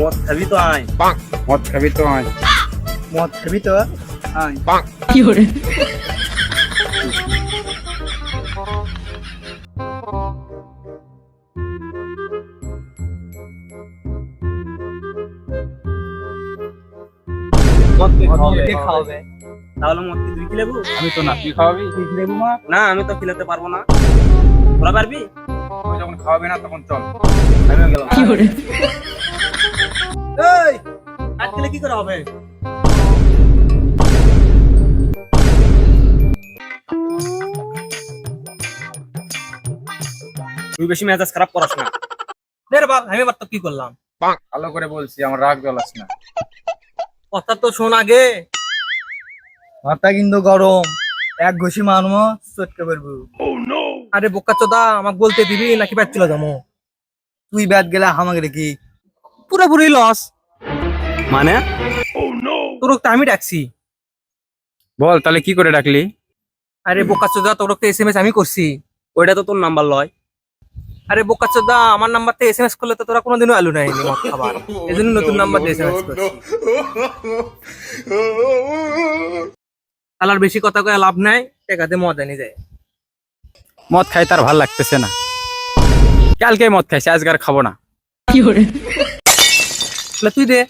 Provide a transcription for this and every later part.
মদ খাবি তো আয়। মদ খাবি তো আয়। মদ খাবি তো আয়। কি করে মদ কে মদ খাওয়াবে? কে খাওয়াবে? তাহলে মদ কি তুই খিলাবু? আমি তো না, তুই খাওয়াবি? তুই লেবু মা? না আমি তো খিলাতে পারবো না। তোরা পারবি? তুই যখন খাওয়াবি না তখন চল। আমিও গেলাম। কি করে এই আজ খেলে কি করে হবে? তুই বেশি মেজাজ খারাপ করাস না। রে বাল, আমি এবার তো কি করলাম? ভালো করে বলছি, আমার রাগ জ্বলাস না। কথা তো শোন আগে। ভাতটা কিন্তু গরম, এক ঘষি মারমো চটকে পারবো। আরে বোকা চোদা, আমাকে বলতে দিবি নাকি ব্যাট চলে যাবো? তুই ব্যাট গেলে আমাকে রেখি। পুরোপুরি লস। মানে তোর তো আমি ডাকছি। বল তাহলে কি করে ডাকলি? আরে বোকা চোদা, তোর তো এসএমএস আমি করছি, ওইটা তো তোর নাম্বার লয়। আরে বোকা চোদা, আমার নাম্বারতে এসএমএস করলে তো তোরা কোনোদিনও আলু নাই মদ খাবার, এই জন্য নতুন নাম্বার দিয়ে এসএমএস করছি। আর বেশি কথা কয়ে লাভ নাই, টাকাতে মদ আনি যায়। মদ খাই তার ভাল লাগতেছে না। কালকে মদ খাইছি, আজকে আর খাবো না। কি করে তাহলে তুই দে।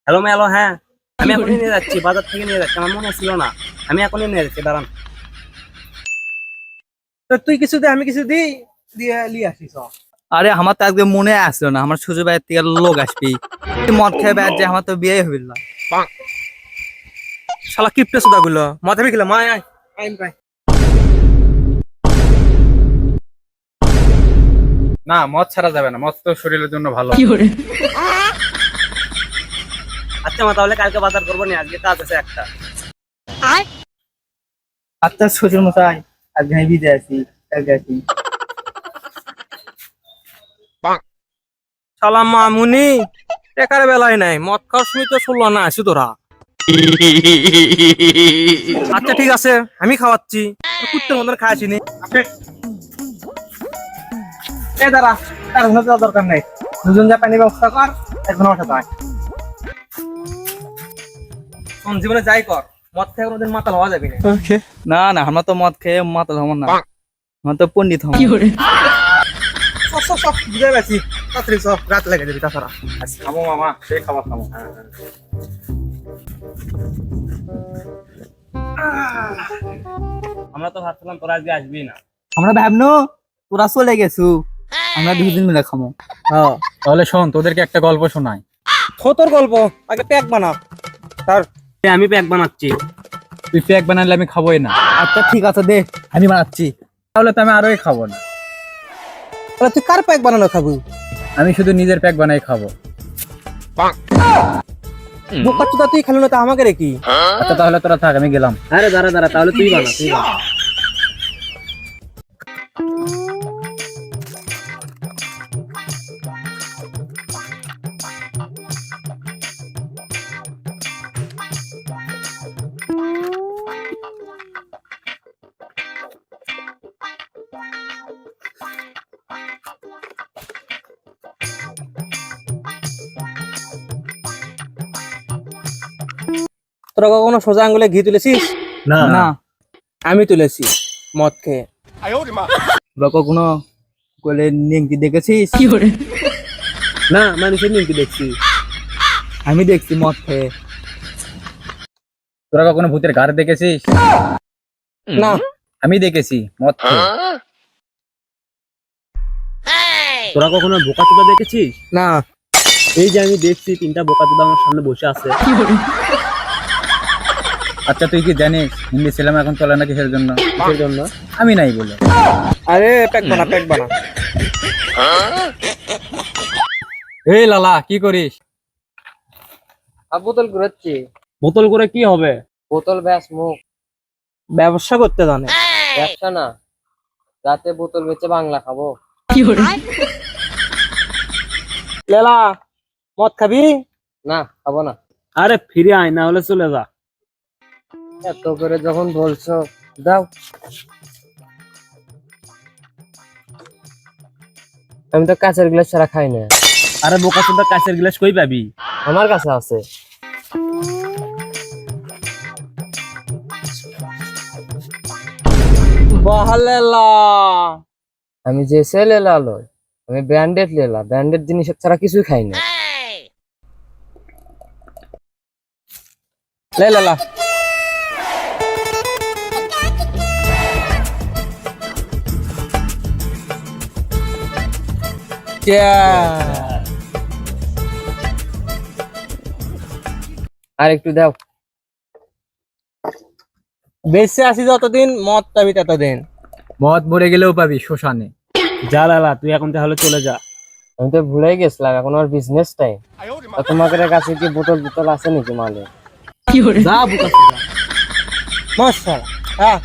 হ্যালো ম্যালো, হ্যাঁ আমি এখনই নিয়ে যাচ্ছি, বাজার থেকে নিয়ে যাচ্ছি, আমার মনে ছিল না, আমি এখনই নিয়ে যাচ্ছি, দাঁড়ান। তো তুই কিছু দে, আমি কিছু দিই, দিয়ে নিয়ে আসিস। আরে আমার তো আজকে মনে আসলো না, আমার শ্বশুর বাড়ির থেকে লোক আসবি, মদ খেয়ে ব্যাট যে আমার তো বিয়ে হইল না। শালা কিপটে সুদা গুলো মাথা বিকলাম। আয় আয় আয় আয়। না, মদ ছাড়া যাবে না, মদ তো শরীরের জন্য ভালো। কি করে আচ্ছা মা, তাহলে কালকে বাজার করবো না, আজকে কাজ আছে একটা। আচ্ছা শ্বশুর মশাই, আজকে আমি বিদে আছি, কালকে আসি। শালা মামুনি টেকার বেলায় নাই, মদ খাওয়ার সময় তো শুনলো না আসি তোরা। আচ্ছা ঠিক আছে, আমি খাওয়াচ্ছি, কুত্তের মতন খাওয়াছি নি। এ দাঁড়া, তার কোনো যাওয়ার দরকার নেই, দুজন যা পানি ব্যবস্থা কর, এখন ওঠা যায়। কোন জীবনে যাই কর, মদ খেয়ে কোনোদিন মাতাল হওয়া যাবে না। না না, আমরা তো মদ খেয়ে মাতাল হব না, আমরা তো পণ্ডিত হব। কি করে সব সব সব বুঝে গেছি, তাড়াতাড়ি সব রাত লেগে যাবি তাছাড়া। খাবো মামা, সেই খাবার খাবো। আমরা তো ভাবছিলাম তোরা আজকে আসবি না। আমরা ভাবনো তোরা চলে গেছু, আমরা দুদিন মিলে খামো। তাহলে শোন, তোদেরকে একটা গল্প শোনাই। তোর গল্প আগে প্যাক বানা। স্যার আমি প্যাক বানাচ্ছি। তুই প্যাক বানালে আমি খাবোই না। আচ্ছা ঠিক আছে দে, আমি বানাচ্ছি। তাহলে তো আমি আরোই খাবো না। তাহলে তুই কার প্যাক বানানো খাবি? আমি শুধু নিজের প্যাক বানাই খাবো। বোকা চোদা, তুই খেলো না তো আমাকে রেখি। আচ্ছা তাহলে তোরা থাক, আমি গেলাম। আরে দাঁড়া দাঁড়া, তাহলে তুই বানা, তুই বানা। তোরা কখনো সোজা আঙ্গুলে ঘি তুলেছিস? না না, আমি তুলেছি মদ খেয়ে। তোরা কখনো কোলে নিংটি দেখেছিস? কি করে না, মানুষের নিমকি দেখছি। আমি দেখছি মদ খেয়ে। তোরা কখনো ভূতের ঘাড় দেখেছিস? না, আমি দেখেছি মদ খেয়ে। তোরা কখনো বোকা চোদা দেখেছিস? না। এই যে আমি দেখছি তিনটা বোকা চোদা আমার সামনে বসে আছে। কি করে আচ্ছা তুই কি জানিস হিন্দি সিনেমা এখন চলে না কিসের জন্য? কিসের জন্য? আমি নাই বলে। আরে প্যাক বানা, প্যাক বানা। এই লালা, কি করিস? বোতল ঘুরাচ্ছি। বোতল করে কি হবে? বোতল ব্যাস মুখ ব্যবসা করতে জানে। ব্যবসা না, রাতে বোতল বেচে বাংলা খাবো। কি করে লেলা, মদ খাবি? না খাবো না। আরে ফিরে আয়, না হলে চলে যা। এত করে যখন বলছো দাও। আমি তো কাঁচের গ্লাস ছাড়া খাই না। আরে বোকা চোদা কাঁচের গ্লাস কই পাবি? আমার কাছে আছে। বহালেলা আমি যে সে লেলা লই, আমি ব্র্যান্ডেড লেলা, ব্র্যান্ডেড জিনিস ছাড়া কিছুই খাই না। লেলা আর একটু দাও। বেঁচে আছি যতদিন মদ পাবি ততদিন। মদ মরে গেলেও পাবি শ্মশানে। যা লালা, তুই এখন তাহলে চলে যা। আমি তো ভুলেই গেছিলাম, এখন আমার বিজনেস টাইম। তোমাদের কাছে কি বোতল বোতল আছে নাকি মালে? যা বোকা চোদা মশা হ্যাঁ